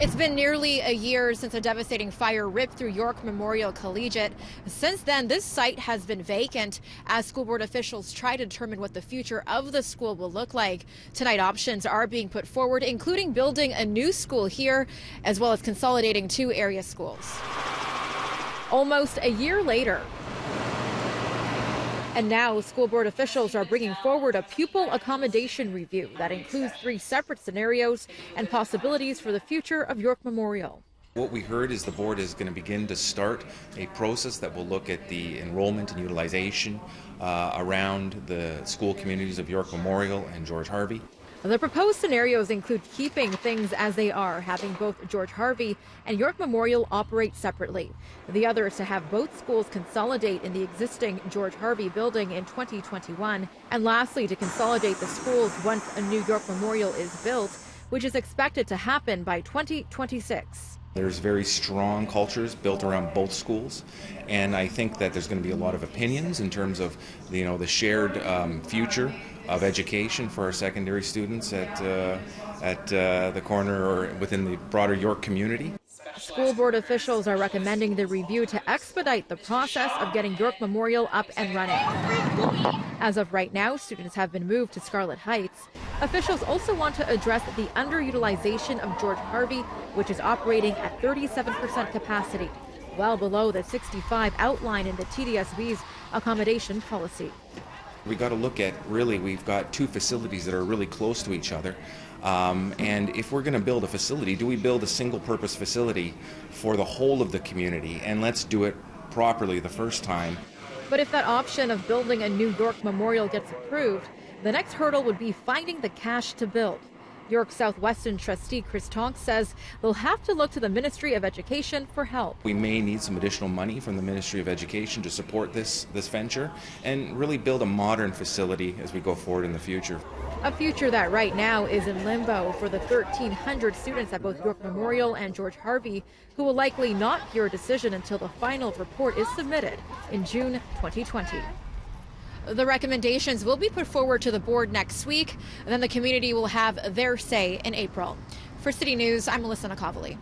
It's been nearly a year since a devastating fire ripped through York Memorial Collegiate. Since then, this site has been vacant as school board officials try to determine what the future of the school will look like. Tonight, options are being put forward, including building a new school here, as well as consolidating two area schools. Almost a year later, and now school board officials are bringing forward a pupil accommodation review that includes 3 separate scenarios and possibilities for the future of York Memorial. What we heard is the board is going to begin to start a process that will look at the enrollment and utilization around the school communities of York Memorial and George Harvey. The proposed scenarios include keeping things as they are, having both George Harvey and York Memorial operate separately. The other is to have both schools consolidate in the existing George Harvey building in 2021. And lastly, to consolidate the schools once a new York Memorial is built, which is expected to happen by 2026. There's very strong cultures built around both schools, and I think that there's going to be a lot of opinions in terms of the shared future of education for our secondary students at the corner or within the broader York community. School board officials are recommending the review to expedite the process of getting York Memorial up and running. As of right now, students have been moved to Scarlet Heights. Officials also want to address the underutilization of George Harvey, which is operating at 37% capacity, well below the 65 outlined in the TDSB's accommodation policy. We got to look at, really, we've got 2 facilities that are really close to each other. And if we're going to build a facility, do we build a single purpose facility for the whole of the community? And let's do it properly the first time. But if that option of building a new York Memorial gets approved, the next hurdle would be finding the cash to build. York Southwestern trustee Chris Tonk says they'll have to look to the Ministry of Education for help. We may need some additional money from the Ministry of Education to support this venture and really build a modern facility as we go forward in the future. A future that right now is in limbo for the 1,300 students at both York Memorial and George Harvey, who will likely not hear a decision until the final report is submitted in June 2020. The recommendations will be put forward to the board next week, and then the community will have their say in April. For City News, I'm Melissa Nakavali.